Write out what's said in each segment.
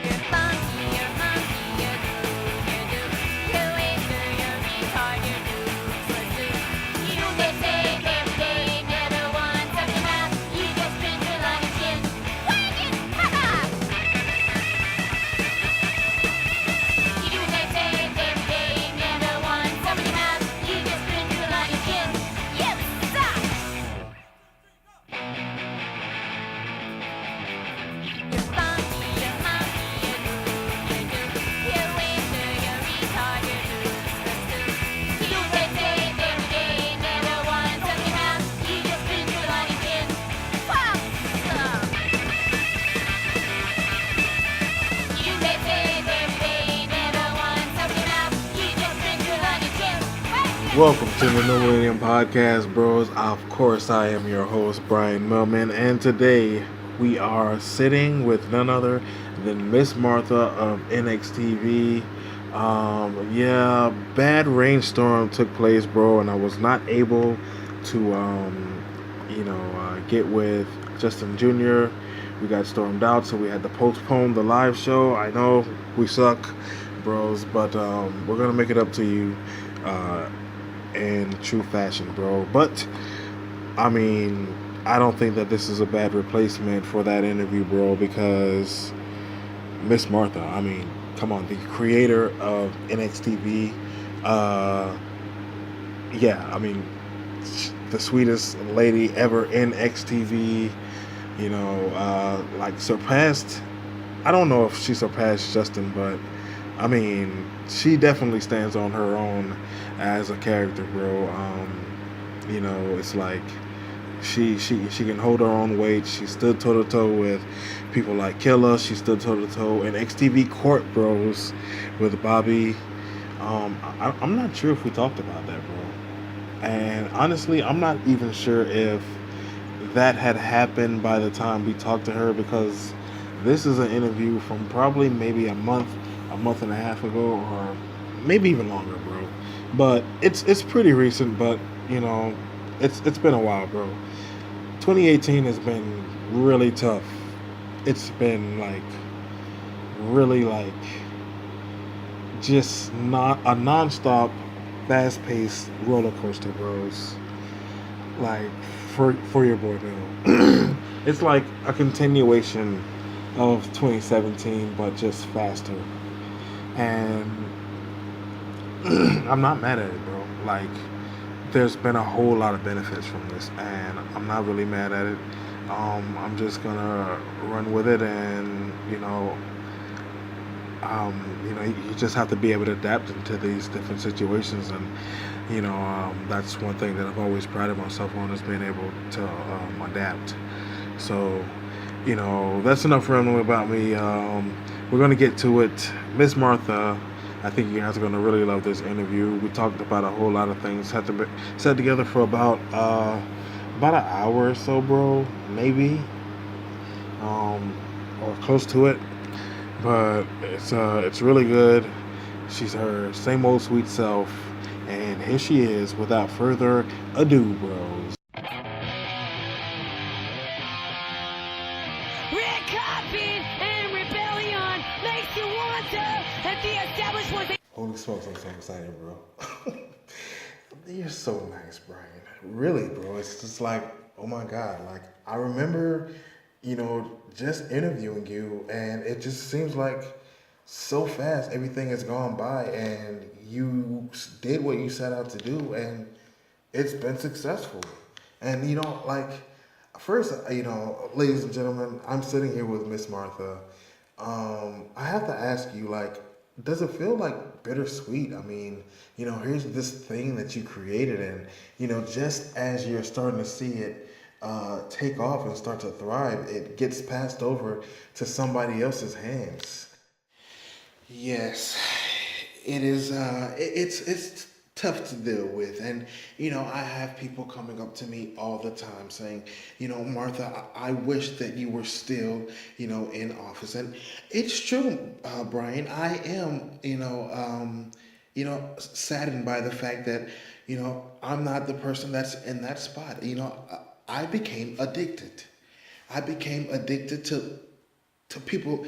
You're funky, you're monkey, you're do. You into your retard, you do. You get saved every day, never once up your mouth. You just twinkle on your chin. Wag it, ha ha! You get saved every day, never once up your mouth. You just twinkle on your chin. You suck! You're funky, you're monkey, you do. You into your retard, you do. You get saved every day, never once up your mouth. You just twinkle on your chin. Fuck some. You get saved every day, never once up your mouth. You just twinkle on your chin. Welcome to the Millenium podcast, bros. Of course, I am your host, Brian Millman, and today we are sitting with none other than Miss Martha of NXTV. Yeah, bad rainstorm took place, bro, and I was not able to, get with Justin Jr. We got stormed out, so we had to postpone the live show. I know we suck, bros, but we're gonna make it up to you. In true fashion, bro. But I mean, I don't think that this is a bad replacement for that interview, bro, because Miss Martha, I mean, come on, the creator of NXTV, yeah, I mean, the sweetest lady ever in XTV, like surpassed, I don't know if she surpassed Justin, but I mean, she definitely stands on her own as a character, bro. It's like she can hold her own weight. She stood toe to toe with people like Killa. She stood toe to toe in XTV Court Bros with Bobby. I'm not sure if we talked about that, bro. And honestly, I'm not even sure if that had happened by the time we talked to her, because this is an interview from probably maybe a month and a half ago, or maybe even longer, bro. But it's pretty recent, but it's been a while, bro. 2018 has been really tough. It's been like really like just not a non-stop, fast-paced roller coaster, bros. Like for your boy Bill. It's like a continuation of 2017, but just faster. And I'm not mad at it, bro. Like, there's been a whole lot of benefits from this, and I'm not really mad at it. I'm just gonna run with it, and you just have to be able to adapt into these different situations, and that's one thing that I've always prided myself on, is being able to adapt. So, that's enough rambling about me. We're going to get to it. Miss Martha, I think you guys are going to really love this interview. We talked about a whole lot of things. Had to be sat together for about an hour or so, bro, maybe, or close to it. But it's really good. She's her same old sweet self, and here she is. Without further ado, bros. Red carpet and rebellion makes you wonder if the establishment. Holy smokes, I'm so excited, bro. You're so nice, Brian. Really, bro. It's just like, oh my God. Like, I remember, just interviewing you, and it just seems like so fast everything has gone by, and you did what you set out to do, and it's been successful. And, like, first, ladies and gentlemen, I'm sitting here with Miss Martha. I have to ask you, like, does it feel like bittersweet? I mean, here's this thing that you created, and, just as you're starting to see it take off and start to thrive, it gets passed over to somebody else's hands. Yes, it is. It's tough to deal with, and I have people coming up to me all the time saying, Martha, I wish that you were still, in office, and it's true, Brian. I am, saddened by the fact that, I'm not the person that's in that spot. I became addicted. I became addicted to people,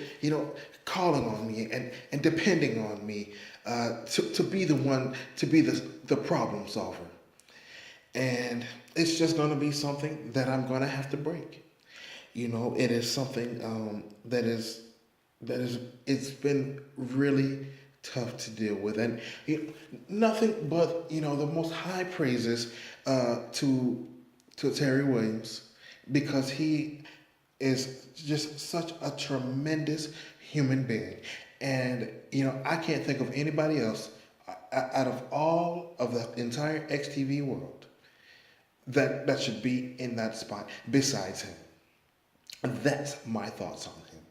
calling on me and depending on me to be the one, to be the problem solver. And it's just going to be something that I'm going to have to break. It is something that is it's been really tough to deal with, and nothing but the most high praises to Terry Williams, because he is just such a tremendous human being. And I can't think of anybody else out of all of the entire XTV world that should be in that spot besides him. That's my thoughts on him.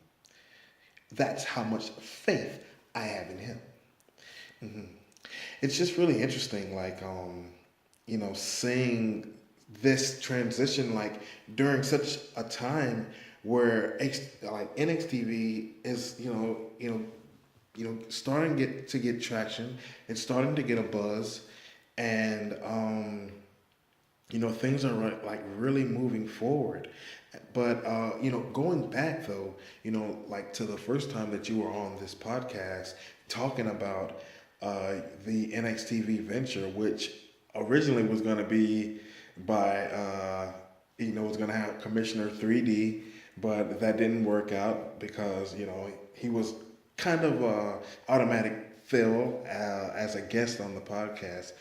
That's how much faith I have in him. hmm It's just really interesting, like seeing this transition, like during such a time where NXTV is starting to get traction. It's starting to get a buzz, and things are like really moving forward. But going back though, like to the first time that you were on this podcast talking about the NXTV venture, which originally was going to be by was going to have Commissioner 3D, but that didn't work out because he was kind of automatic fill as a guest on the podcast.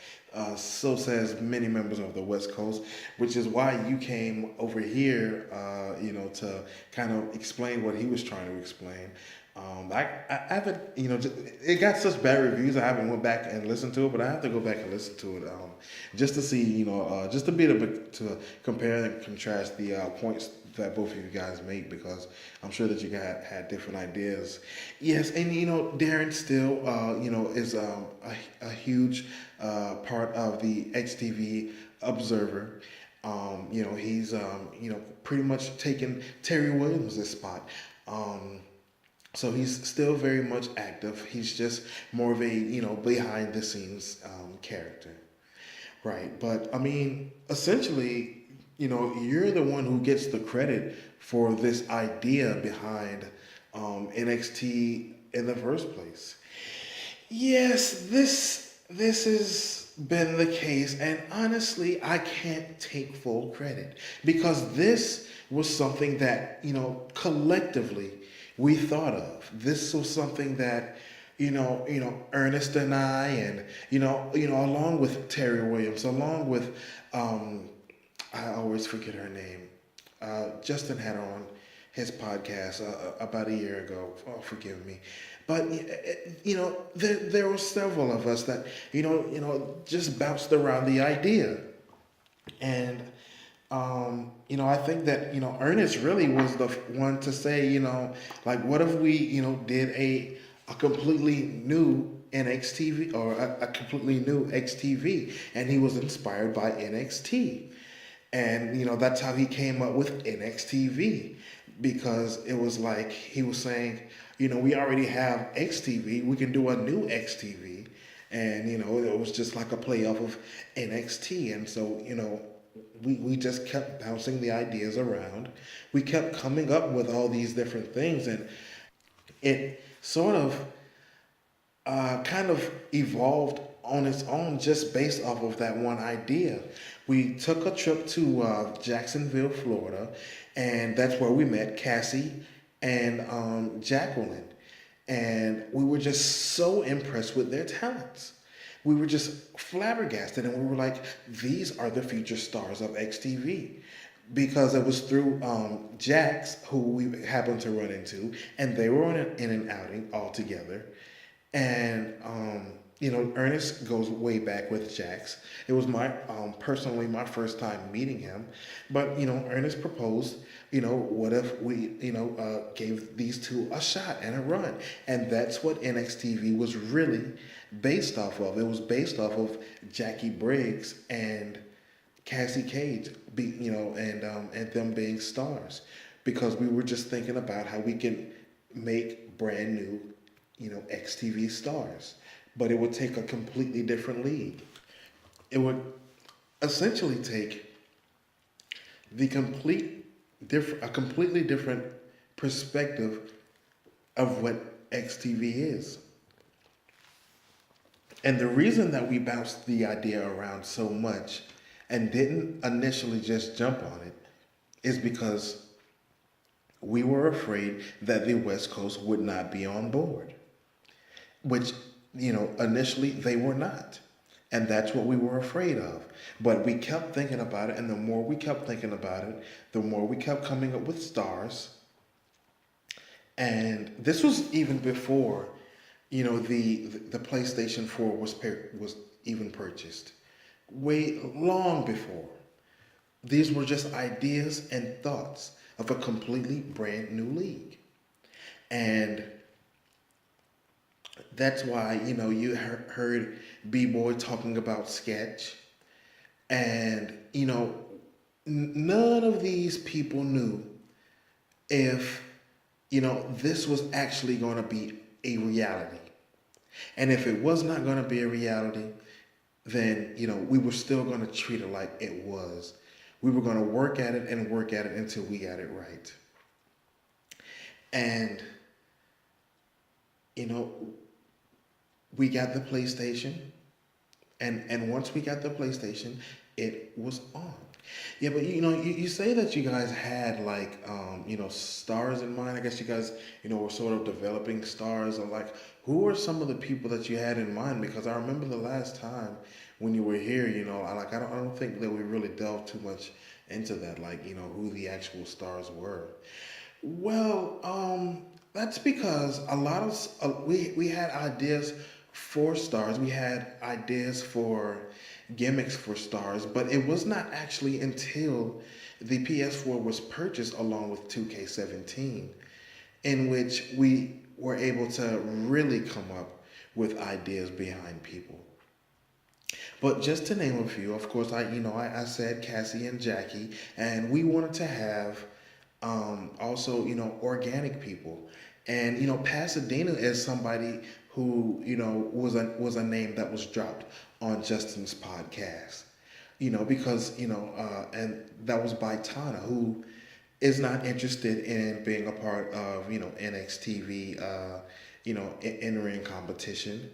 So says many members of the West Coast, which is why you came over here, to kind of explain what he was trying to explain. I haven't, it got such bad reviews. I haven't went back and listened to it, but I have to go back and listen to it just to see, just to be able to compare and contrast the points that both of you guys make, because I'm sure that you had different ideas. Yes, and Darren still, is a huge part of the XTV Observer. He's pretty much taken Terry Williams' spot. So he's still very much active. He's just more of a behind the scenes character, right? But I mean, essentially, you're the one who gets the credit for this idea behind NXT in the first place. Yes, this has been the case, and honestly, I can't take full credit, because this was something that collectively we thought of. This was something that Ernest and I, and along with Terry Williams, along with I always forget her name. Justin had her on his podcast about a year ago. Oh, forgive me. But there were several of us that just bounced around the idea, and I think that Ernest really was the one to say, like, what if we did a completely new NXTV, or a completely new XTV, and he was inspired by NXT. And, that's how he came up with NXTV, because it was like he was saying, we already have XTV, we can do a new XTV. And, it was just like a play off of NXT. And so, we just kept bouncing the ideas around. We kept coming up with all these different things. And it sort of kind of evolved on its own, just based off of that one idea. We took a trip to Jacksonville, Florida, and that's where we met Cassie and Jacqueline. And we were just so impressed with their talents. We were just flabbergasted, and we were like, these are the future stars of XTV. Because it was through Jax, who we happened to run into, and they were in an outing all together. And Ernest goes way back with Jax. It was personally my first time meeting him, but Ernest proposed, what if we gave these two a shot and a run. And that's what NXTV was really based off of. It was based off of Jackie Briggs and Cassie Cage, and them being stars, because we were just thinking about how we can make brand new XTV stars, but it would take a completely different league. It would essentially take a completely different perspective of what XTV is. And the reason that we bounced the idea around so much and didn't initially just jump on it is because we were afraid that the West Coast would not be on board, which, initially they were not. And that's what we were afraid of. But we kept thinking about it, and the more we kept thinking about it, the more we kept coming up with stars. And this was even before, the PlayStation 4 was even purchased. Way long before. These were just ideas and thoughts of a completely brand new league. And that's why, you heard B-Boy talking about sketch. And, none of these people knew if, this was actually going to be a reality. And if it was not going to be a reality, then, we were still going to treat it like it was. We were going to work at it and work at it until we got it right. And, we got the PlayStation. And once we got the PlayStation, it was on. Yeah, but you say that you guys had like stars in mind. I guess you guys were sort of developing stars. Or like, who are some of the people that you had in mind? Because I remember the last time when you were here, I don't think that we really delved too much into that. Like, who the actual stars were. Well, that's because a lot of we had ideas for stars. We had ideas for gimmicks for stars, but it was not actually until the PS4 was purchased along with 2K17 in which we were able to really come up with ideas behind people. But just to name a few, of course, I said Cassie and Jackie, and we wanted to have also organic people, and Pasadena is somebody who was a name that was dropped on Justin's podcast, because and that was by Tana, who is not interested in being a part of NXTV, in-ring competition,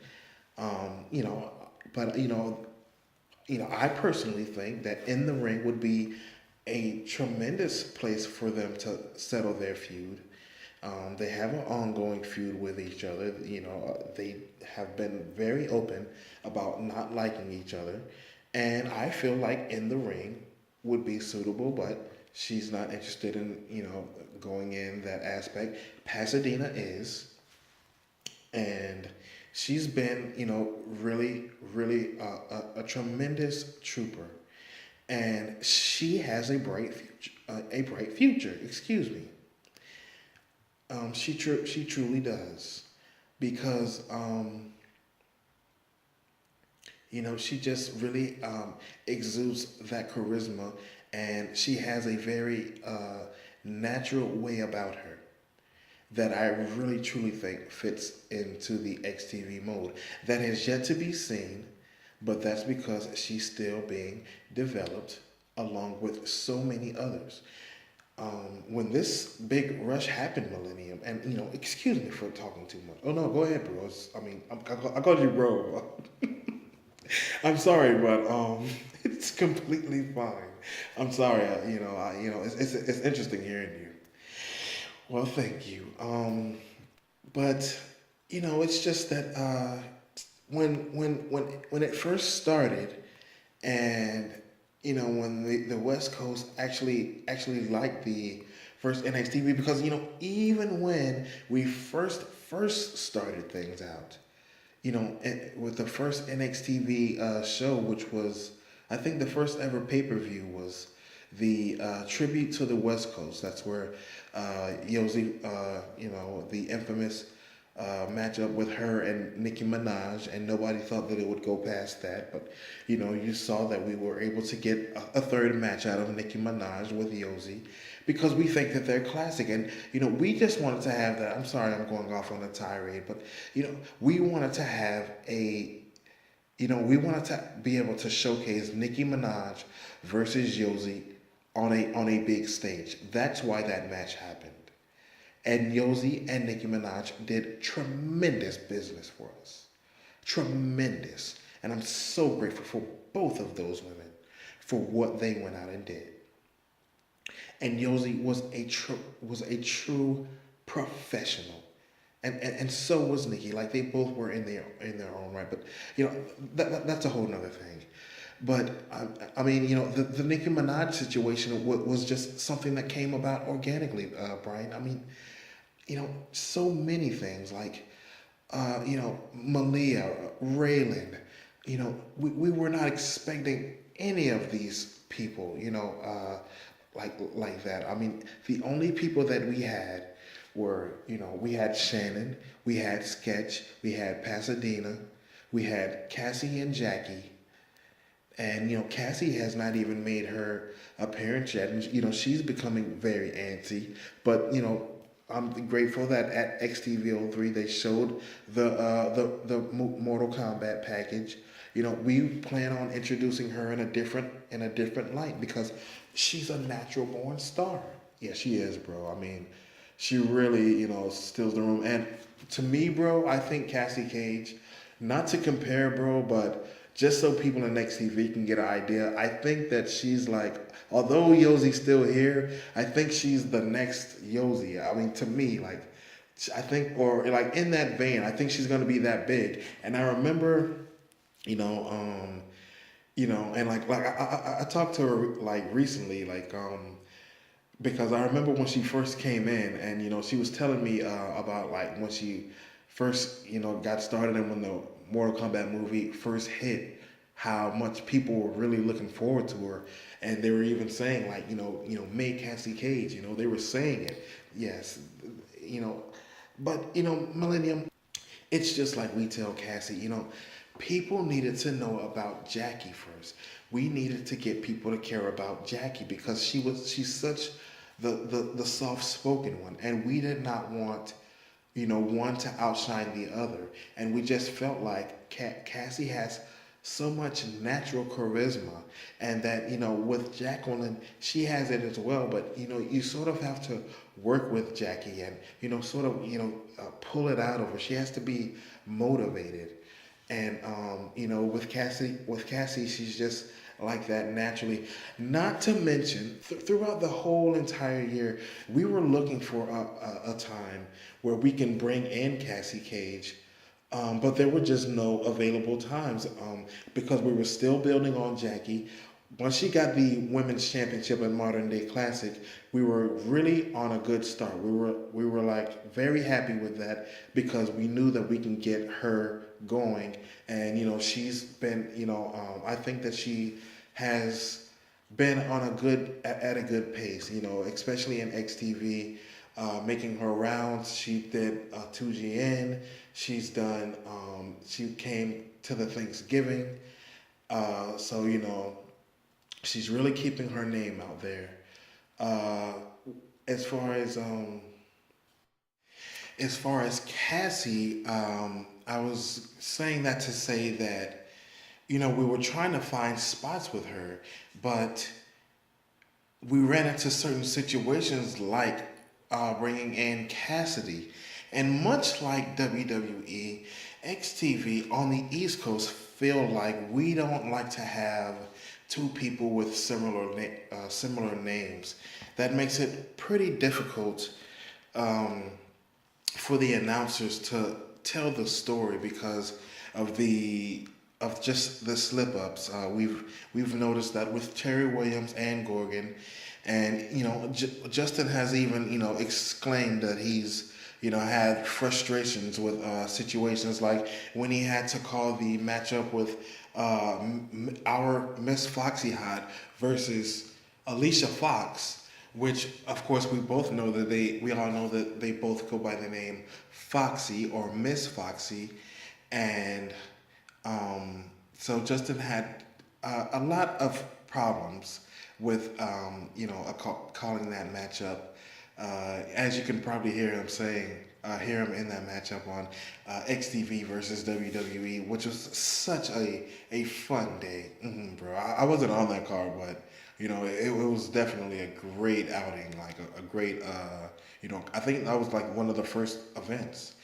but I personally think that in the ring would be a tremendous place for them to settle their feud. They have an ongoing feud with each other. They have been very open about not liking each other. And I feel like in the ring would be suitable, but she's not interested in, going in that aspect. Pasadena is. And she's been, really, really a tremendous trooper. And she has a bright future, excuse me. She truly does, because she just really exudes that charisma, and she has a very natural way about her that I really truly think fits into the XTV mode. That has yet to be seen, but that's because she's still being developed along with so many others. When this big rush happened, Millenium, and excuse me for talking too much. Oh no, go ahead, bro. I called you bro. I'm sorry, but it's completely fine. I'm sorry. It's interesting hearing you. Well, thank you. But it's just that when it first started, and when the West Coast actually liked the first NXT, because even when we first started things out, with the first NXT show, which was, I think, the first ever pay-per-view, was the tribute to the West Coast. That's where Yosi, the infamous matchup with her and Nicki Minaj, and nobody thought that it would go past that. But you saw that we were able to get a third match out of Nicki Minaj with Yosi, because we think that they're classic, and we just wanted to have that. I'm sorry, I'm going off on a tirade, but we wanted to have we wanted to be able to showcase Nicki Minaj versus Yosi on a big stage. That's why that match happened. And Yosi and Nicki Minaj did tremendous business for us. Tremendous. And I'm so grateful for both of those women for what they went out and did. And Yosi was a true professional. And so was Nikki. Like they both were in their own right. But that's a whole nother thing. But I mean, the Nicki Minaj situation was just something that came about organically, Brian. I mean, so many things like, Malia, Raylan. We were not expecting any of these people, like that. I mean, the only people that we had were, we had Shannon, we had Sketch, we had Pasadena, we had Cassie and Jackie. And Cassie has not even made her appearance yet, and she's becoming very antsy. But I'm grateful that at XTV03 they showed the Mortal Kombat package. We plan on introducing her in a different light because she's a natural born star. Yeah, she is, bro. I mean, she really steals the room. And to me, bro, I think Cassie Cage, not to compare, bro, but just so people in XTV can get an idea, I think that she's like, although Yosi's still here, I think she's the next Yosi. I mean, to me, like, I think, or like in that vein, I think she's gonna be that big. And I remember, and like I talked to her like recently, like because I remember when she first came in, and she was telling me about like when she first got started and when the Mortal Kombat movie first hit, how much people were really looking forward to her, and they were even saying like make Cassie Cage, they were saying it, yes, but Millennium, it's just like we tell Cassie, people needed to know about Jackie first. We needed to get people to care about Jackie because she's such the soft spoken one, and we did not want one to outshine the other. And we just felt like Cassie has so much natural charisma, and that with Jacqueline, she has it as well. But you sort of have to work with Jackie and sort of pull it out of her. She has to be motivated, and with Cassie, she's just like that naturally. Not to mention, throughout the whole entire year, we were looking for a time where we can bring in Cassie Cage, but there were just no available times because we were still building on Jackie. Once she got the women's championship at Modern Day Classic, we were really on a good start. We were like very happy with that because we knew that we can get her going, and she's been I think that she has been on at a good pace, especially in XTV, making her rounds. She did 2GN. She's done. She came to the Thanksgiving, so she's really keeping her name out there. As far as Cassie, I was saying that to say that we were trying to find spots with her, but we ran into certain situations like bringing in Cassidy. And much like WWE, XTV on the East Coast feel like we don't like to have two people with similar names. That makes it pretty difficult for the announcers to tell the story because of just the slip ups. We've noticed that with Terry Williams and Gorgon, and Justin has even exclaimed that he's had frustrations with situations like when he had to call the matchup with our Miss Foxy Hot versus Alicia Fox, which of course we all know that they both go by the name Foxy or Miss Foxy, and so Justin had a lot of problems with calling that matchup. As you can probably hear him in that matchup on XTV versus WWE, which was such a fun day, bro. I wasn't on that card, but it was definitely a great outing, like a great, I think that was like one of the first events.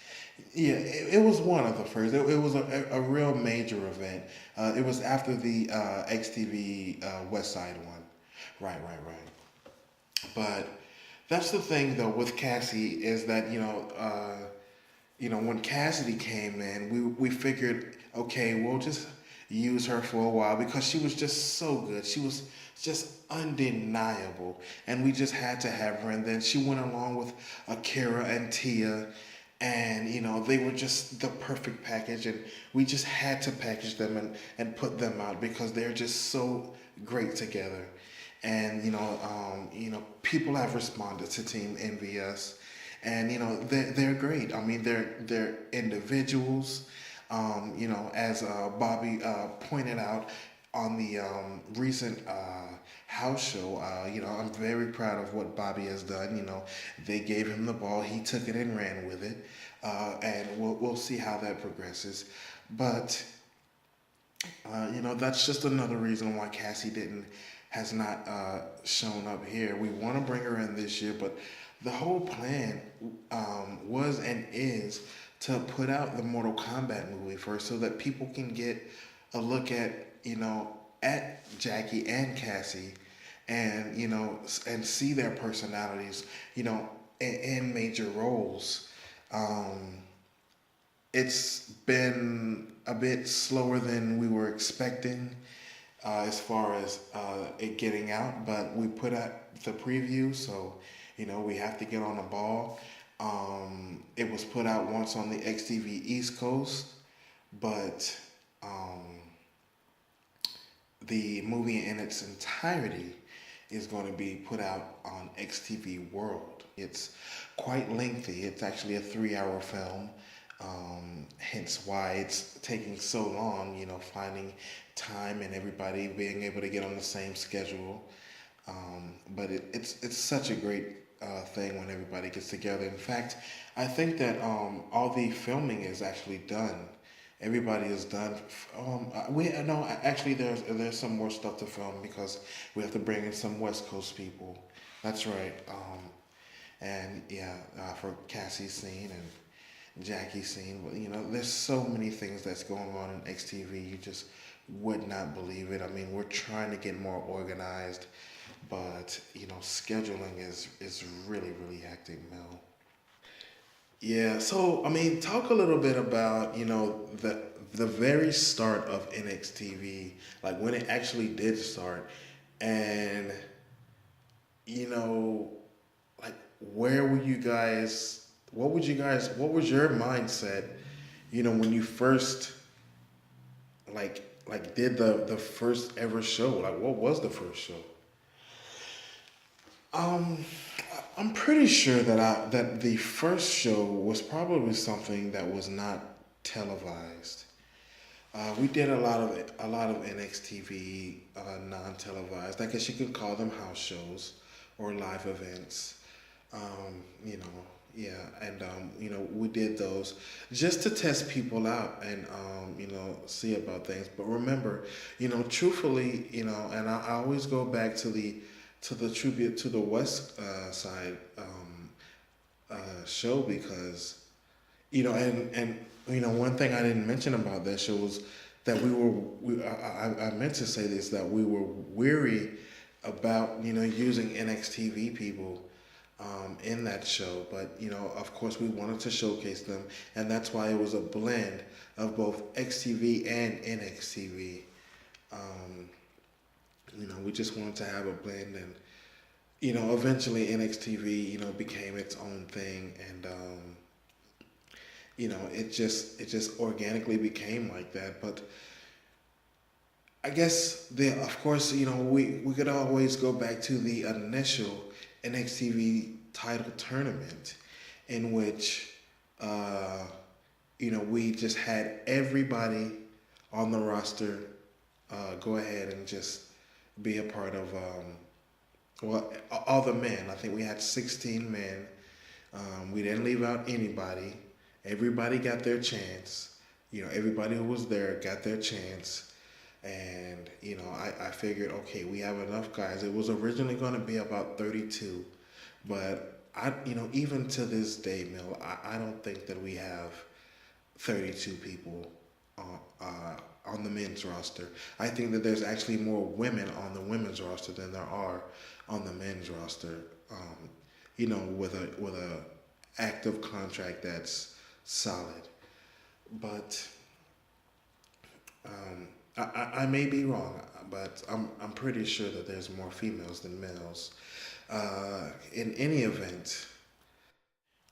Yeah, it was one of the first. It was a real major event. It was after the XTV West Side one. Right, right, right. But that's the thing though with Cassie is that when Cassidy came in, we figured, okay, we'll just use her for a while because she was just so good. She was just undeniable, and we just had to have her. And then she went along with Akira and Tia, and they were just the perfect package, and we just had to package them and put them out because they're just so great together. And people have responded to Team NVS, and they're great. I mean, they're individuals. As Bobby pointed out on the recent house show, I'm very proud of what Bobby has done. They gave him the ball, he took it and ran with it, and we'll see how that progresses. But that's just another reason why Cassie didn't has not shown up here. We want to bring her in this year, but the whole plan was and is to put out the Mortal Kombat movie first, so that people can get a look at Jackie and Cassie, and and see their personalities, in major roles. It's been a bit slower than we were expecting as far as it getting out, but we put out the preview, so we have to get on the ball. It was put out once on the XTV East Coast, but the movie in its entirety is going to be put out on XTV World. It's quite lengthy. It's actually a 3-hour film. Hence why it's taking so long, finding time and everybody being able to get on the same schedule. But it's such a great thing when everybody gets together. In fact, I think that all the filming is actually done. Everybody is done. We no actually there's some more stuff to film because we have to bring in some West Coast people. That's right. And yeah, for Cassie's scene and Jackie's scene. But there's so many things that's going on in XTV. You just would not believe it. I mean, we're trying to get more organized, but scheduling is really really hectic, Mel. Yeah, so I mean, talk a little bit about the very start of NXTV, like when it actually did start, and like where were you guys? What would you guys? What was your mindset? When you first did the first ever show. Like, what was the first show? Um, I'm pretty sure that the first show was probably something that was not televised. We did a lot of NXTV non-televised. I guess you could call them house shows or live events. Um, you know, yeah, and we did those just to test people out and see about things. But remember, truthfully, and I always go back to the tribute to the West Side show because one thing I didn't mention about that show was that I meant to say this, that we were weary about using NXTV people in that show, but of course we wanted to showcase them, and that's why it was a blend of both XTV and NXTV. Um, we just wanted to have a blend, and eventually NXTV became its own thing, and it just organically became like that. But I guess of course we could always go back to the initial NXTV title tournament, in which we just had everybody on the roster go ahead and just be a part of all the men. I think we had 16 men. We didn't leave out anybody. Everybody got their chance. Everybody who was there got their chance. And I figured, okay, we have enough guys. It was originally going to be about 32, but even to this day, Mill, I don't think that we have 32 people on the men's roster. I think that there's actually more women on the women's roster than there are on the men's roster. With a active contract that's solid. But I may be wrong, but I'm pretty sure that there's more females than males. In any event,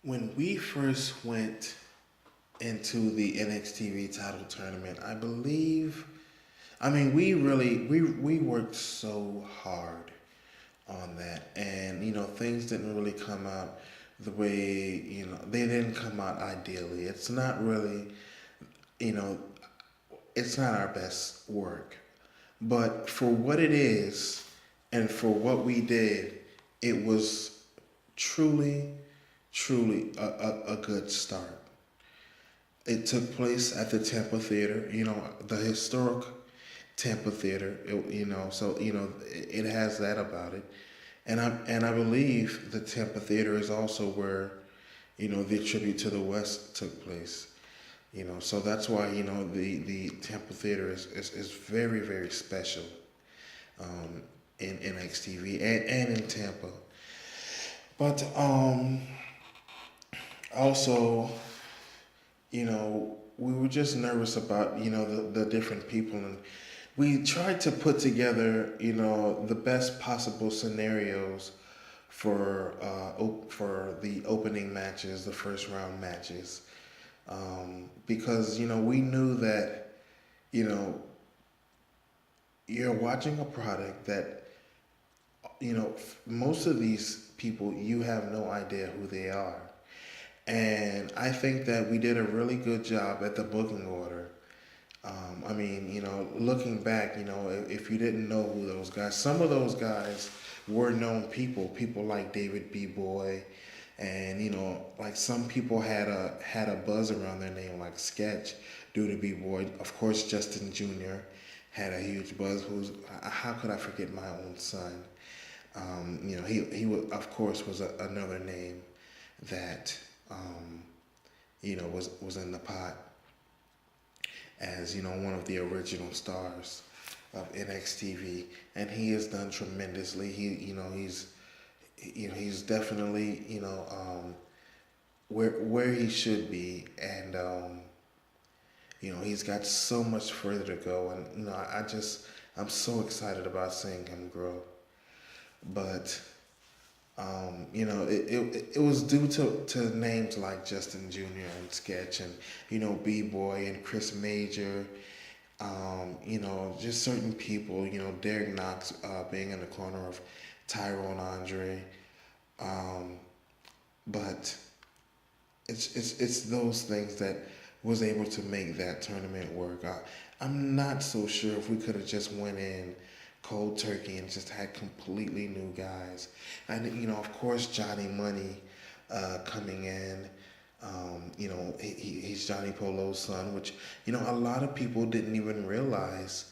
when we first went into the NXT title tournament, I believe, we worked so hard on that, and things didn't really come out the way they didn't come out ideally. It's not really, you know, it's not our best work, but for what it is and for what we did, it was truly, truly a good start. It took place at the Tampa Theater, the historic Tampa Theater. It has that about it, and I believe the Tampa Theater is also where, the tribute to the West took place. So that's why the Tampa Theater is very, very special, in NXTV and in Tampa. But also, we were just nervous about the different people, and we tried to put together the best possible scenarios for the opening matches, the first round matches, because we knew that you're watching a product that most of these people, you have no idea who they are. And I think that we did a really good job at the booking order. Looking back, if you didn't know who those guys, some of those guys were known people like David B. Boy, and like some people had a buzz around their name, like Sketch, due to B. Boy. Of course, Justin Jr. had a huge buzz. How could I forget my own son? He of course was another name that was in the pot as one of the original stars of NXTV, and he has done tremendously. He's definitely where he should be, and he's got so much further to go, and I'm so excited about seeing him grow. But it was due to names like Justin Jr. and Sketch and B Boy and Chris Major, just certain people, Derek Knox being in the corner of Tyrone Andre, but it's those things that was able to make that tournament work. I'm not so sure if we could have just went in cold turkey and just had completely new guys. And of course, Johnny Money coming in. He's Johnny Polo's son, which a lot of people didn't even realize.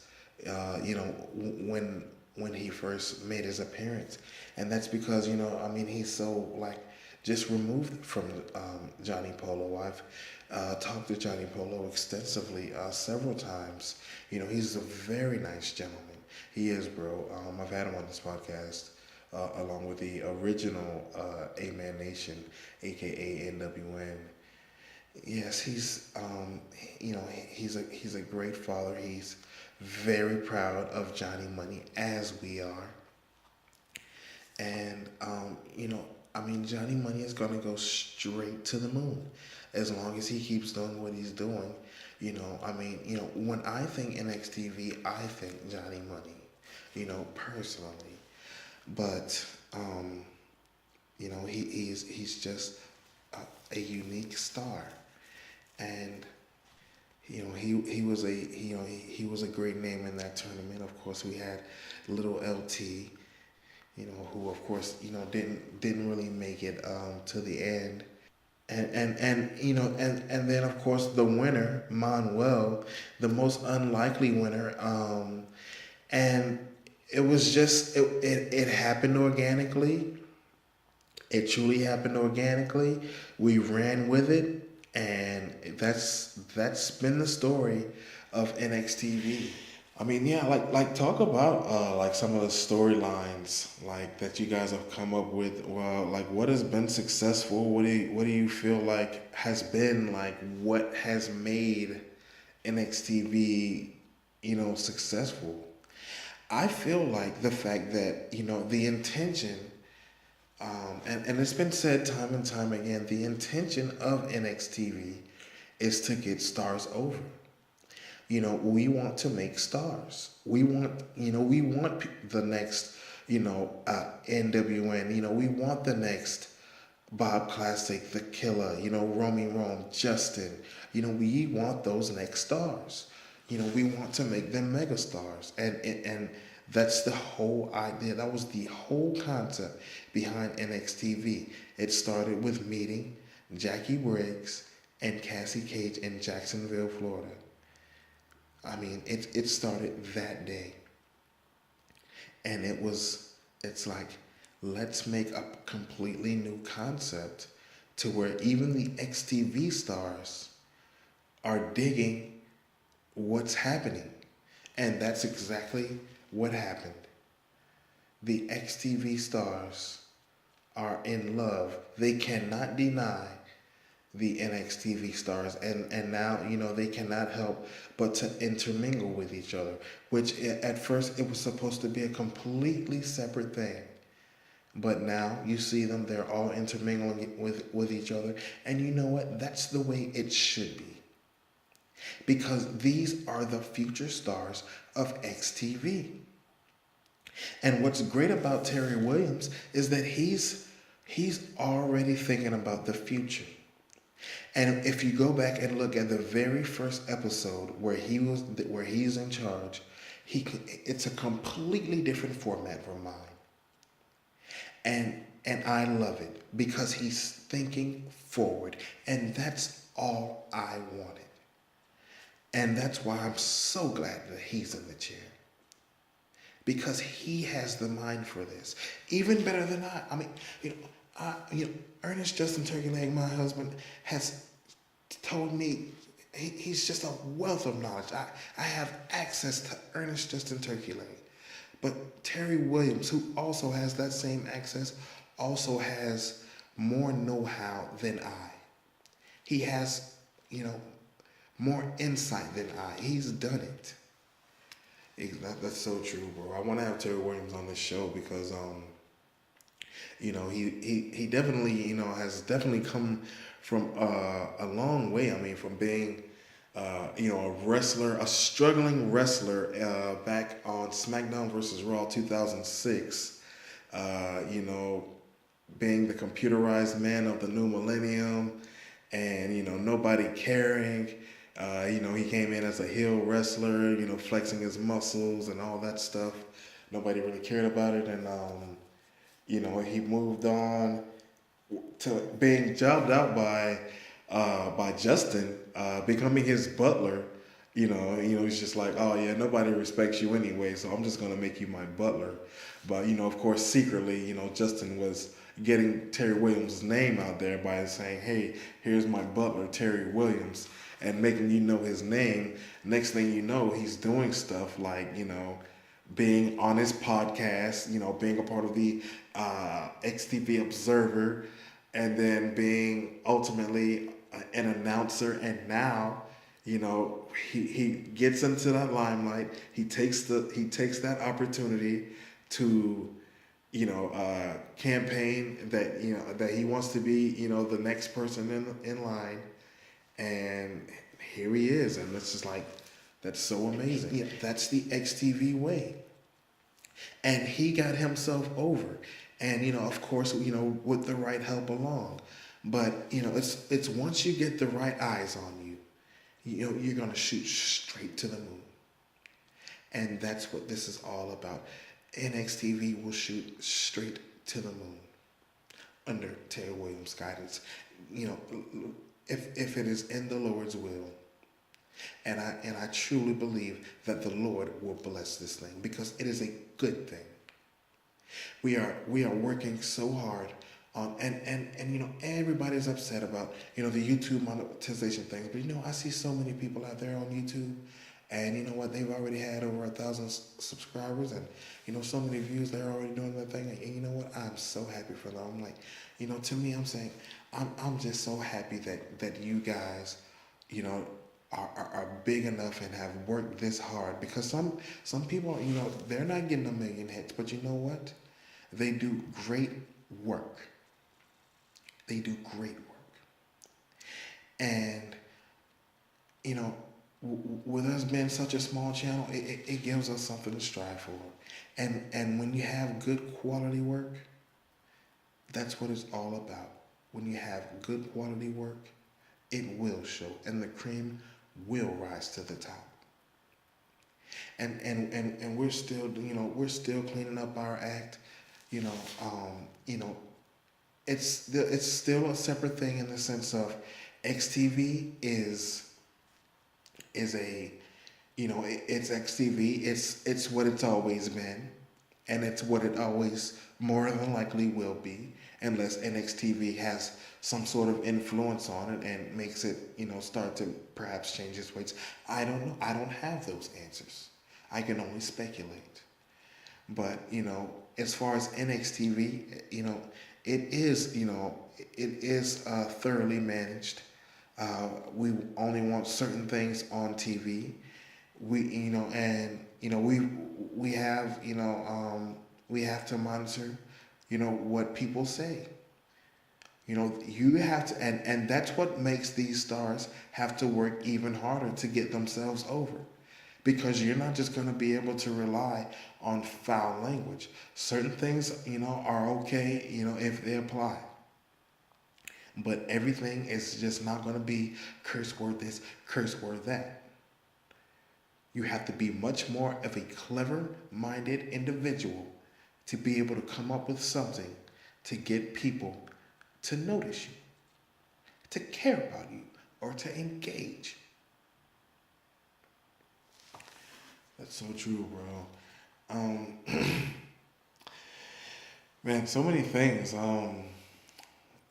When he first made his appearance, and that's because he's so just removed from Johnny Polo. I've talked to Johnny Polo extensively several times. He's a very nice gentleman. He is, bro. I've had him on this podcast, along with the original A-Man Nation, aka NWN. Yes, he's he's a great father. He's very proud of Johnny Money, as we are. And Johnny Money is gonna go straight to the moon as long as he keeps doing what he's doing. When I think NXTV, I think Johnny Money, personally. But he's just a unique star, and he was a great name in that tournament. Of course, we had little LT, who of course didn't really make it to the end. And you know, and then of course the winner, Manuel, the most unlikely winner. And it was just it happened organically. It truly happened organically. We ran with it, and that's been the story of NXTV. I mean, yeah, like talk about like some of the storylines like that you guys have come up with. Well, like what has been successful? What do you feel like has been like what has made NXTV, successful? I feel like the fact that the intention, and it's been said time and time again, the intention of NXTV is to get stars over. We want to make stars. We want the next, NWN. We want the next Bob Classic, The Killer, Romy Rome, Justin. We want those next stars. We want to make them mega stars. And that's the whole idea. That was the whole concept behind NXTV. It started with meeting Jackie Briggs and Cassie Cage in Jacksonville, Florida. I mean, it started that day. And it's like, let's make a completely new concept to where even the XTV stars are digging what's happening. And that's exactly what happened. The XTV stars are in love. They cannot deny the NXTV stars, and now they cannot help but to intermingle with each other, which at first it was supposed to be a completely separate thing, but now you see them, they're all intermingling with each other. And you know what, that's the way it should be, because these are the future stars of XTV. And what's great about Terry Williams is that he's already thinking about the future. And if you go back and look at the very first episode where he's in charge, it's a completely different format from mine. And I love it because he's thinking forward, and that's all I wanted. And that's why I'm so glad that he's in the chair, because he has the mind for this, even better than I. I mean, Ernest Justin Turkey Leg, my husband, has told me he's just a wealth of knowledge. I have access to Ernest Justin Turkey Leg. But Terry Williams, who also has that same access, also has more know-how than I. He has, more insight than I. He's done it. That's so true, bro. I want to have Terry Williams on this show because he definitely, has definitely come from a long way. I mean, from being, a wrestler, a struggling wrestler back on SmackDown versus Raw 2006, being the computerized man of the new millennium, and, nobody caring. He came in as a heel wrestler, flexing his muscles and all that stuff. Nobody really cared about it. And, he moved on to being jobbed out by Justin, becoming his butler. He's just like, oh yeah, nobody respects you anyway, so I'm just gonna make you my butler. But of course, secretly, Justin was getting Terry Williams' name out there by saying, hey, here's my butler, Terry Williams, and making his name. Next thing you know, he's doing stuff like, being on his podcast, being a part of the XTV Observer, and then being ultimately an announcer. And now, he gets into that limelight. He takes that opportunity to, campaign that that he wants to be, the next person in line. And here he is, and it's just like, that's so amazing. Yeah, that's the XTV way. And he got himself over. And, of course, with the right help along. But, it's once you get the right eyes on you, you're going to shoot straight to the moon. And that's what this is all about. NXTV will shoot straight to the moon. under Terry Williams' guidance. You know, if it is in the Lord's will, and I truly believe that the Lord will bless this thing because it is a good thing. We are working so hard on and you know everybody's upset about the YouTube monetization things, but I see so many people out there on YouTube, and you know what, they've already had over 1,000 subscribers, and so many views. They're already doing their thing, and you know what, I'm so happy for them. I'm like, to me, I'm saying I'm just so happy that you guys you know are big enough and have worked this hard, because some people they're not getting a million hits, but you know what, they do great work. They do great work. And, with us being such a small channel, it gives us something to strive for. And when you have good quality work, that's what it's all about. When you have good quality work, it will show, and the cream will rise to the top. And we're still, we're still cleaning up our act. It's still a separate thing in the sense of XTV is a it's XTV. It's what it's always been, and it's what it always more than likely will be, unless NXTV has some sort of influence on it and makes it start to perhaps change its ways. I don't know. I don't have those answers. I can only speculate. But as far as NXTV, it is thoroughly managed. We only want certain things on TV. We have to monitor what people say. You have to, and that's what makes these stars have to work even harder to get themselves over. Because you're not just going to be able to rely on foul language. Certain things, are okay, if they apply. But everything is just not going to be curse word this, curse word that. You have to be much more of a clever-minded individual to be able to come up with something to get people to notice you, to care about you, or to engage. That's so true, bro. Man, so many things.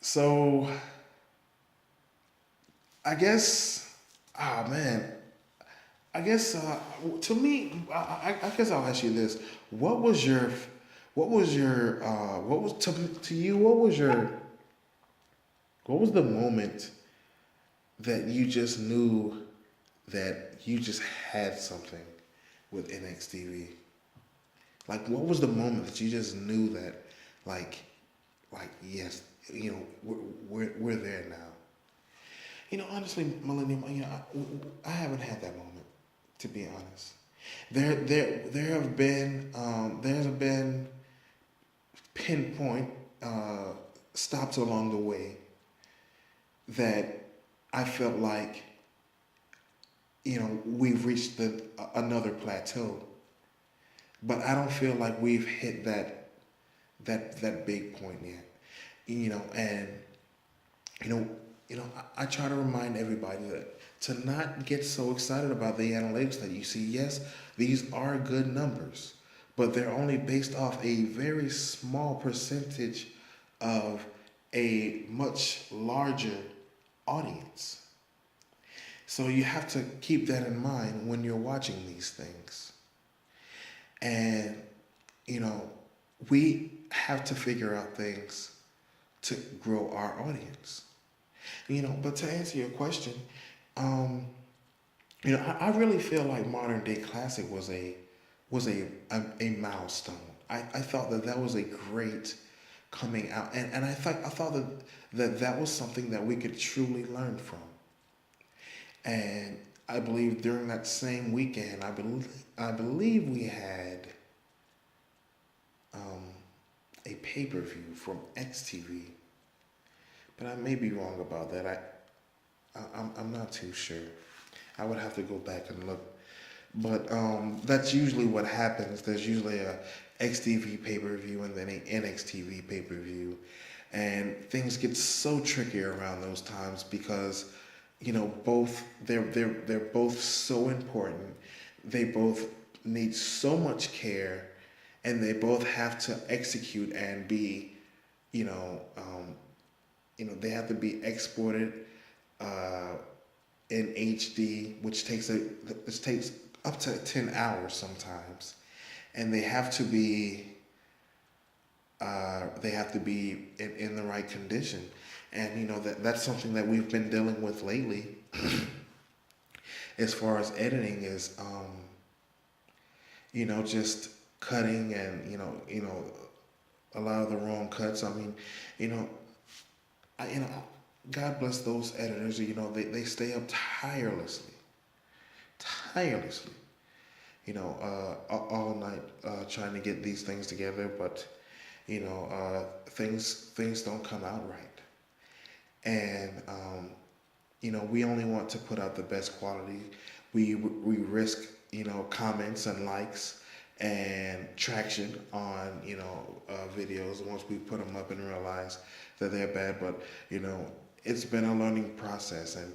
So I guess, to me, I guess I'll ask you this: what was the moment that you just knew that you just had something with NXTV? Like, what was the moment that you just knew that, like yes, we're there now? Honestly, Millennium, I haven't had that moment, to be honest. There's been pinpoint stops along the way that I felt like we've reached another plateau, but I don't feel like we've hit that big point yet. I try to remind everybody that to not get so excited about the analytics that you see. Yes, these are good numbers, but they're only based off a very small percentage of a much larger audience. So you have to keep that in mind when you're watching these things. And, we have to figure out things to grow our audience. But to answer your question, I really feel like Modern Day Classic was a milestone. I thought that was a great coming out, and I thought that was something that we could truly learn from. And I believe during that same weekend, I believe we had a pay-per-view from XTV, but I may be wrong about that. I'm not too sure. I would have to go back and look. But that's usually what happens. There's usually a XTV pay-per-view and then an NXTV pay-per-view. and things get so tricky around those times because, both they're both so important. They both need so much care, and they both have to execute and be, you know, um, they have to be exported uh, in HD, which takes up to 10 hours sometimes, and they have to be in the right condition, and that's something that we've been dealing with lately, as far as editing is, just cutting and a lot of the wrong cuts. I mean, you know, God bless those editors. They stay up tirelessly, all night trying to get these things together. But things don't come out right, and we only want to put out the best quality. We risk comments and likes and traction on videos once we put them up and realize that they're bad. But it's been a learning process, and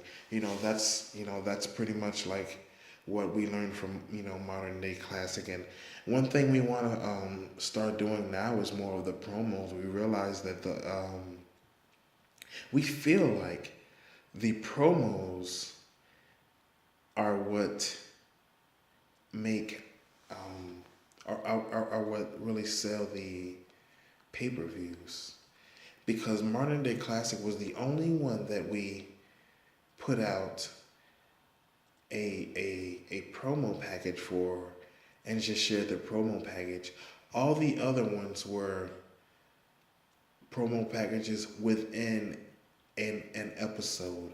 that's pretty much like what we learned from modern day classic. And one thing we want to start doing now is more of the promos. We realize that we feel like the promos are what make are what really sell the pay-per-views, because Modern Day Classic was the only one that we put out a promo package for and just shared the promo package. All the other ones were promo packages within an episode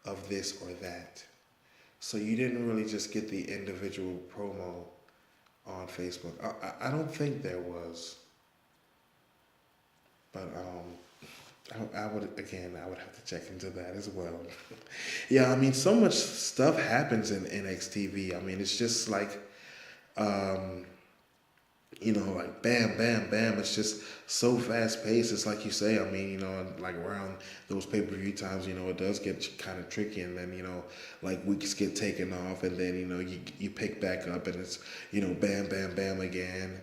of this or that. So you didn't really just get the individual promo on Facebook. I don't think there was. But I would have to check into that as well. Yeah, I mean, so much stuff happens in NXTV. I mean, it's just like, like bam, bam, bam. It's just so fast paced. It's like you say. I mean, like around those pay-per-view times, it does get kind of tricky, and then like weeks get taken off, and then you pick back up, and it's bam, bam, bam again.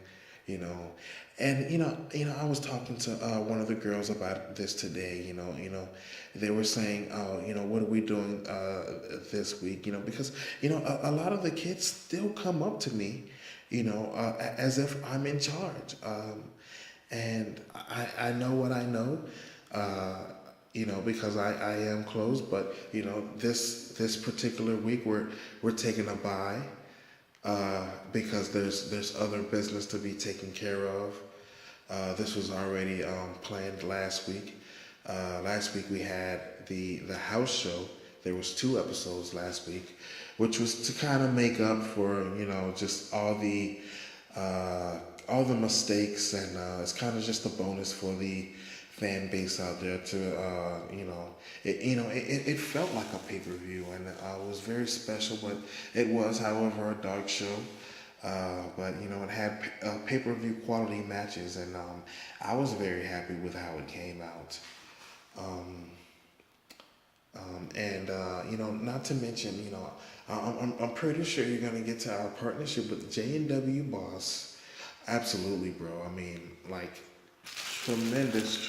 And I was talking to one of the girls about this today. They were saying, "Oh, what are we doing this week?" Because a lot of the kids still come up to me, as if I'm in charge, and I know what I know, because I am close. But this particular week we're taking a bye. Because there's other business to be taken care of. This was already planned last week. Last week we had the house show. There was 2 episodes last week, which was to kind of make up for just all the mistakes, and it's kind of just a bonus for the fan base out there to it felt like a pay-per-view, and it was very special. But it was, however, a dark show, but it had pay-per-view quality matches, and I was very happy with how it came out, and not to mention, I'm pretty sure you're going to get to our partnership with J&W Boss. Absolutely, bro. I mean, like, tremendous,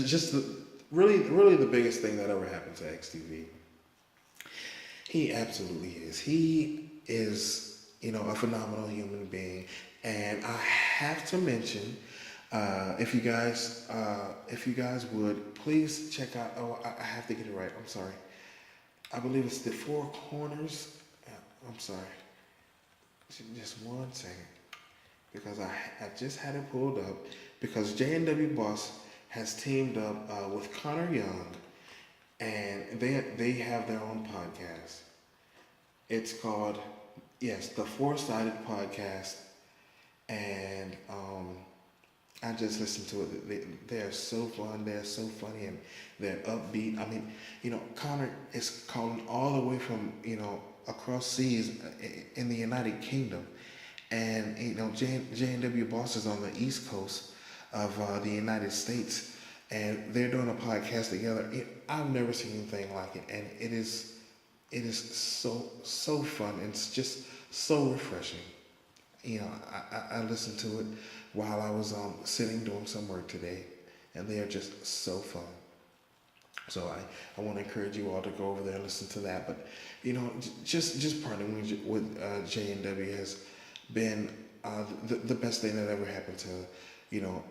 just really the biggest thing that ever happened to XTV. He absolutely is. He is, a phenomenal human being, and I have to mention, if you guys would please check out. Oh, I have to get it right. I'm sorry. I believe it's the Four Corners. I'm sorry. Just one second. Because I just had it pulled up, because J&W Boss has teamed up with Connor Young, and they have their own podcast. It's called, yes, the Four-Sided Podcast, and I just listened to it. They are so fun, they're so funny, and they're upbeat. I mean, Connor is calling all the way from across seas in the United Kingdom. And J&W Boss is on the East Coast of the United States, and they're doing a podcast together. I've never seen anything like it, and it is so fun. It's just so refreshing. I listened to it while I was sitting doing some work today, and they are just so fun. So I want to encourage you all to go over there and listen to that. But just partnering with J&W has been the best thing that ever happened to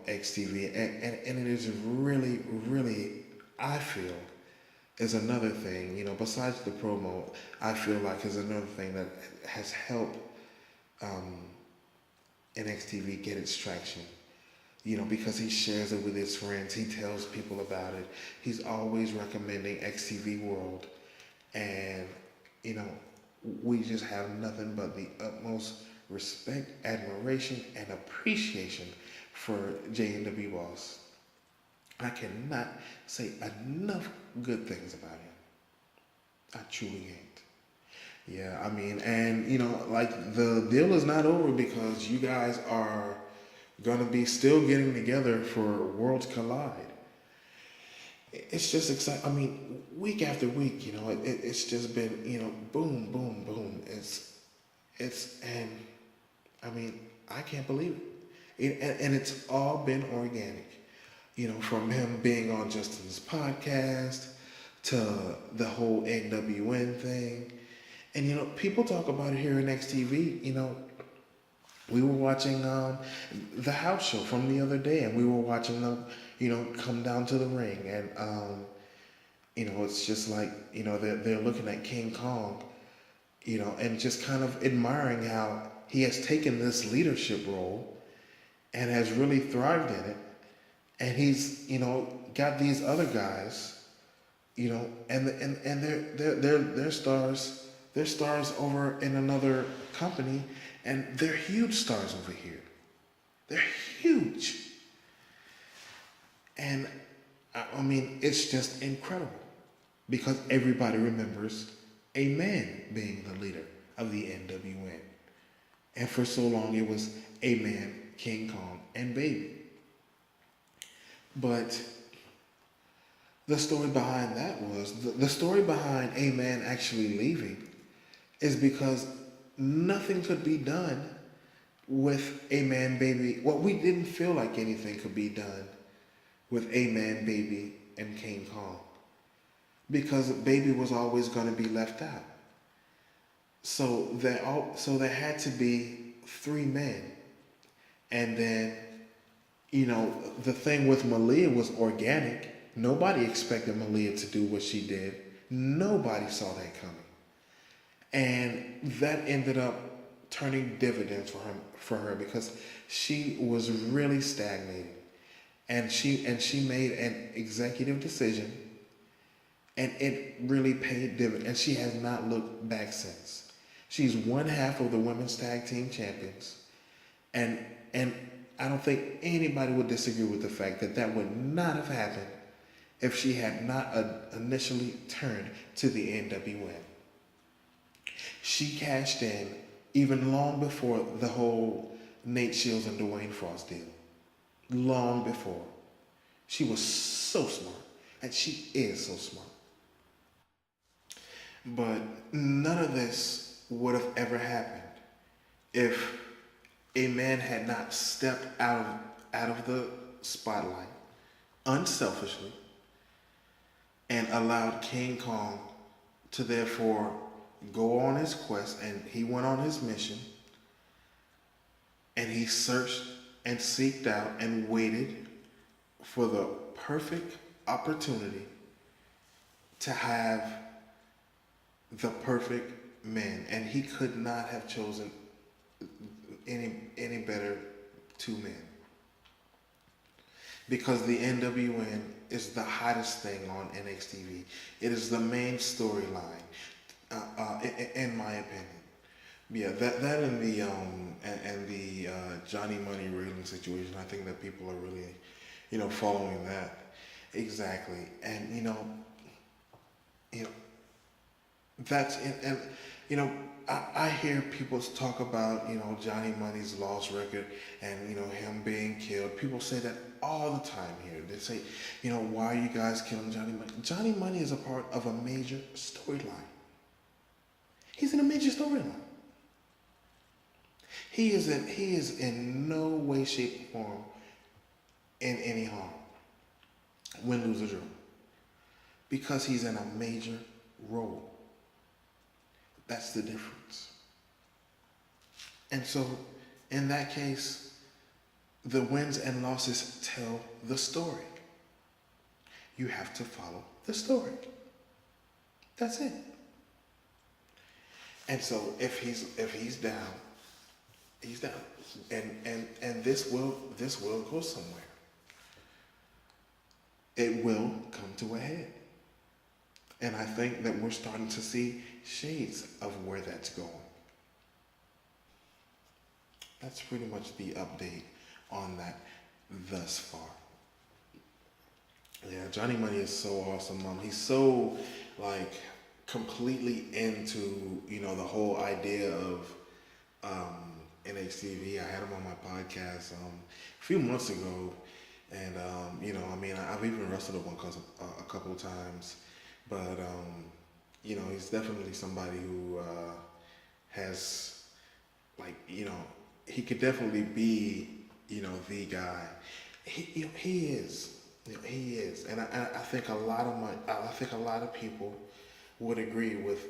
XTV, and it is really, I feel, is another thing, besides the promo, I feel like is another thing that has helped NXTV get its traction. Because he shares it with his friends, he tells people about it. He's always recommending XTV World, and we just have nothing but the utmost respect, admiration, and appreciation for J&W Boss. I cannot say enough good things about him. I truly can't. Yeah, I mean, and like the deal is not over, because you guys are gonna be still getting together for Worlds Collide. It's just exciting. I mean, week after week, it's just been, boom, boom, boom. And I mean, I can't believe it. And it's all been organic. From him being on Justin's podcast to the whole NWN thing. And people talk about it here in XTV. We were watching the house show from the other day, and we were watching them, come down to the ring, and it's just like they're looking at King Kong, and just kind of admiring how he has taken this leadership role and has really thrived in it, and he's got these other guys, and they're stars. They're stars over in another company, and they're huge stars over here. They're huge. And I mean, it's just incredible, because everybody remembers a man being the leader of the NWN. And for so long, it was a man, King Kong, and Baby. But the story behind that was, the story behind a man actually leaving is because nothing could be done with a man, Baby. Well, we didn't feel like anything could be done with a man, Baby, and King Kong, because Baby was always going to be left out. So there had to be three men. And then, the thing with Malia was organic. Nobody expected Malia to do what she did. Nobody saw that coming. And that ended up turning dividends for her, because she was really stagnating. And she made an executive decision, and it really paid dividends. And she has not looked back since. She's one half of the women's tag team champions. And I don't think anybody would disagree with the fact that would not have happened if she had not initially turned to the NWN. She cashed in even long before the whole Nate Shields and Dwayne Frost deal. Long before. She was so smart, and she is so smart. But none of this would have ever happened if a man had not stepped out of the spotlight unselfishly and allowed King Kong to therefore go on his quest. And he went on his mission, and he searched and seeked out and waited for the perfect opportunity to have the perfect man. And he could not have chosen any better two men, because the NWN is the hottest thing on NXTV. It is the main storyline, in my opinion. Yeah, that and the Johnny Money Raylan situation. I think that people are really, following that exactly. And That's and you know I hear people talk about Johnny Money's lost record and him being killed. People say that all the time here. They say, why are you guys killing Johnny Money? Johnny Money is a part of a major storyline. He's in a major storyline. He is in no way, shape, or form in any harm. Win, lose, or draw. Because he's in a major role. That's the difference. And so, in that case, the wins and losses tell the story. You have to follow the story. That's it. And so, if he's down, he's down, and this will go somewhere. It will come to a head. And I think that we're starting to see shades of where that's going. That's pretty much the update on that thus far. Yeah, Johnny Money is so awesome. He's so completely into the whole idea of NHTV. I had him on my podcast a few months ago, and I've even wrestled with one a couple of times. But, he's definitely somebody who has, he could definitely be, the guy. He is. He is. And I think a lot of people would agree with,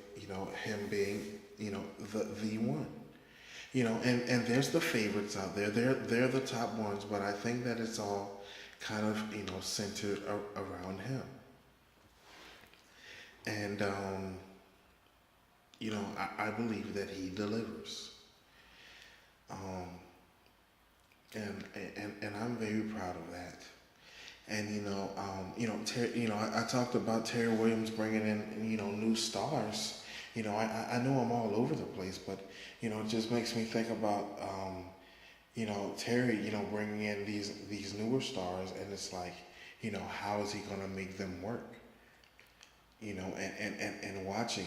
him being, the one. And there's the favorites out there. They're the top ones, but I think that it's all kind of, centered around him. And, I believe that he delivers. And I'm very proud of that. And, Terry, I talked about Terry Williams bringing in, new stars. I know I'm all over the place, but, it just makes me think about, Terry, bringing in these newer stars, and it's like, how is he going to make them work? And watching,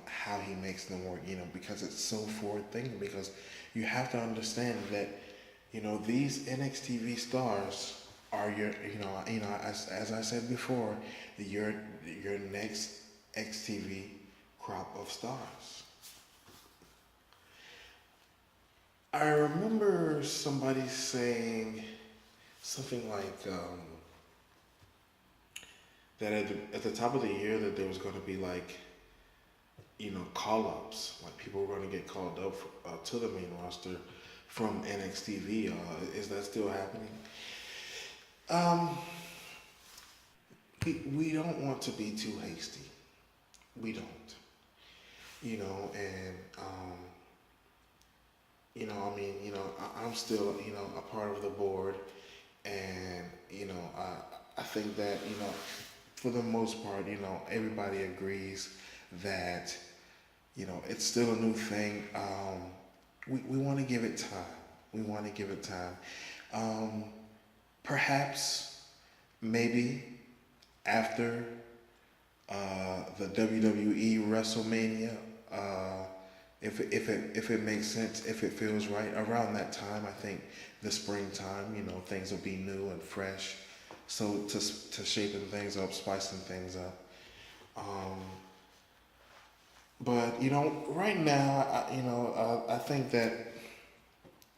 how he makes them work, because it's so forward thinking. Because you have to understand that, these NXTV stars are your, as I said before, your next XTV crop of stars. I remember somebody saying something like, that at the top of the year that there was going to be call-ups, like people were going to get called up to the main roster from NXTV. Is that still happening? We don't want to be too hasty. We don't. I'm still, a part of the board, and, I think that, for the most part, everybody agrees that, it's still a new thing. We want to give it time. We want to give it time. Perhaps, maybe, after the WWE WrestleMania, if it makes sense, if it feels right, around that time, I think the springtime, things will be new and fresh. So to shaping things up, spicing things up. But right now, I think that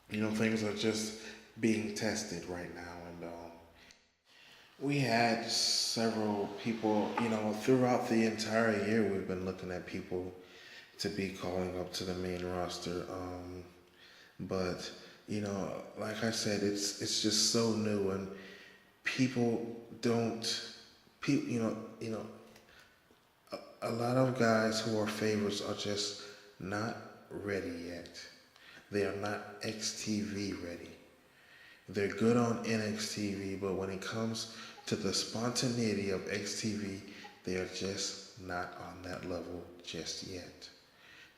things are just being tested right now, and we had several people. Throughout the entire year, we've been looking at people to be calling up to the main roster. But like I said, it's just so new, and people don't. A lot of guys who are favorites are just not ready yet. They are not XTV ready. They're good on NXTV, but when it comes to the spontaneity of XTV, they are just not on that level just yet.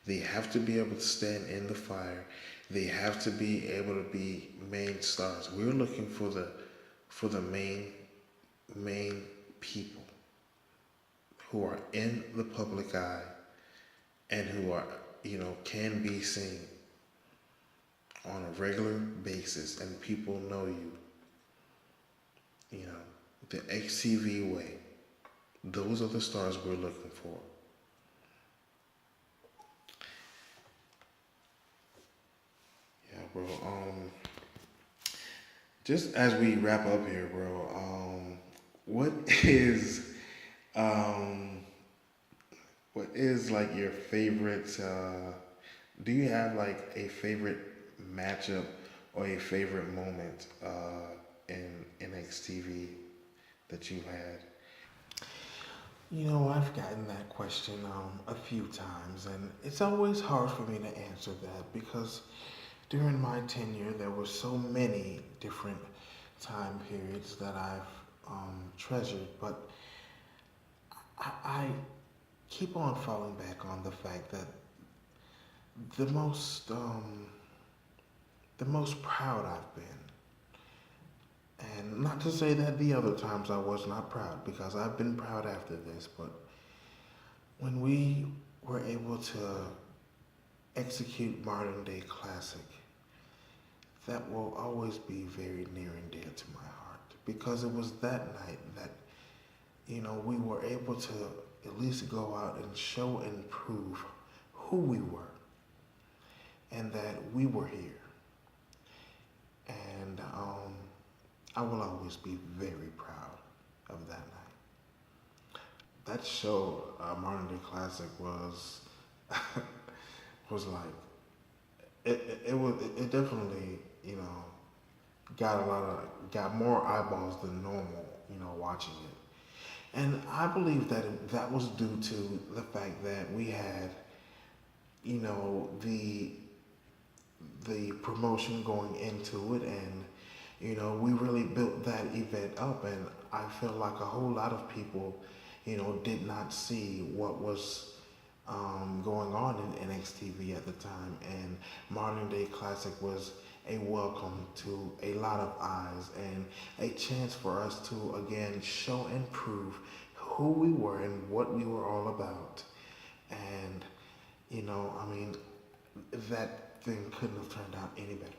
They have to be able to stand in the fire. They have to be able to be main stars. We're looking for the main people who are in the public eye and who are, can be seen on a regular basis and people know you, the XTV way. Those are the stars we're looking for. Yeah, bro. Just as we wrap up here, bro, what is um what is like your favorite do you have like a favorite matchup or a favorite moment in NXTV that you had? I've gotten that question a few times, and it's always hard for me to answer that because during my tenure there were so many different time periods that I've treasured, but I keep on falling back on the fact that the most proud I've been, and not to say that the other times I was not proud, because I've been proud after this, but when we were able to execute Modern Day Classic, that will always be very near and dear to my heart, because it was that night that, we were able to at least go out and show and prove who we were and that we were here. And I will always be very proud of that night. That show, Modern Day Classic, was was like it definitely got more eyeballs than normal watching it, and I believe that was due to the fact that we had the promotion going into it, and we really built that event up, and I feel like a whole lot of people did not see what was going on in NXTV at the time, and Modern Day Classic was a welcome to a lot of eyes and a chance for us to again show and prove who we were and what we were all about. And that thing couldn't have turned out any better,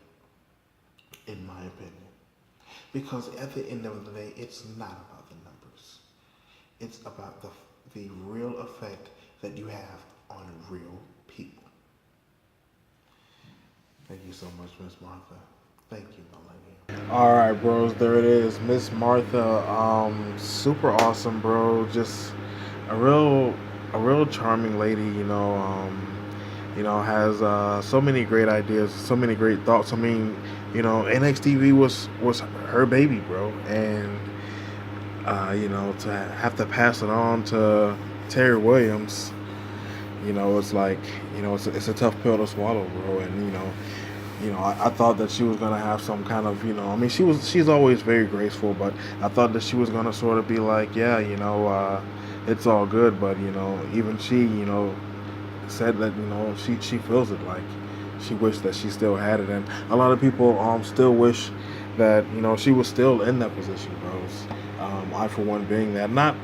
in my opinion, because at the end of the day, it's not about the numbers. It's about the real effect that you have on real people. Thank you so much, Miss Martha. Thank you, Millenium. All right, bros. There it is, Miss Martha. Super awesome, bro. Just a real charming lady. Has so many great ideas, so many great thoughts. I mean, NXTV was her baby, bro, and to have to pass it on to Terry Williams, it's like, it's a tough pill to swallow, bro. And I thought that she was gonna have some kind of, she's always very graceful, but I thought that she was gonna sort of be like, yeah, it's all good, but even she, said that she feels it, like she wished that she still had it, and a lot of people still wish that she was still in that position, bros. I for one being that, not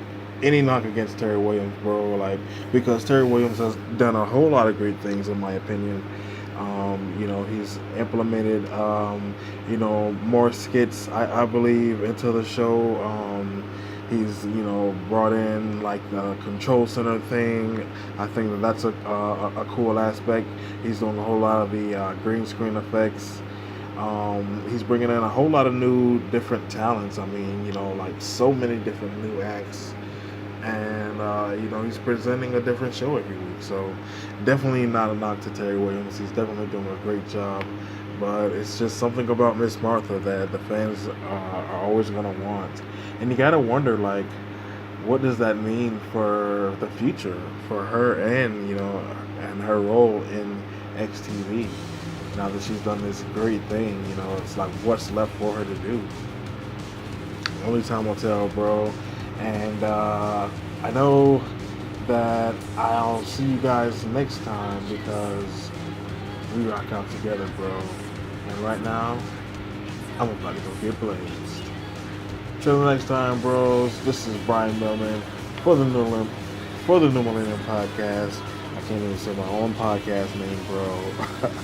any knock against Terry Williams, bro, like, because Terry Williams has done a whole lot of great things in my opinion. He's implemented more skits, I believe, into the show. He's brought in like the control center thing. I think that's a cool aspect. He's doing a whole lot of the green screen effects. He's bringing in a whole lot of new different talents. I mean, like so many different new acts, and he's presenting a different show every week. So definitely not a knock to Terry Williams. He's definitely doing a great job. But it's just something about Miss Martha that the fans are always gonna want. And you gotta wonder, like, what does that mean for the future for her and and her role in XTV? Now that she's done this great thing, it's like, what's left for her to do? Only time will tell, bro. And I know that I'll see you guys next time because we rock out together, bro. And right now, I'm about to go get blazed. Till the next time, bros. This is Brian Millman for the New Millennium Podcast. I can't even say my own podcast name, bro.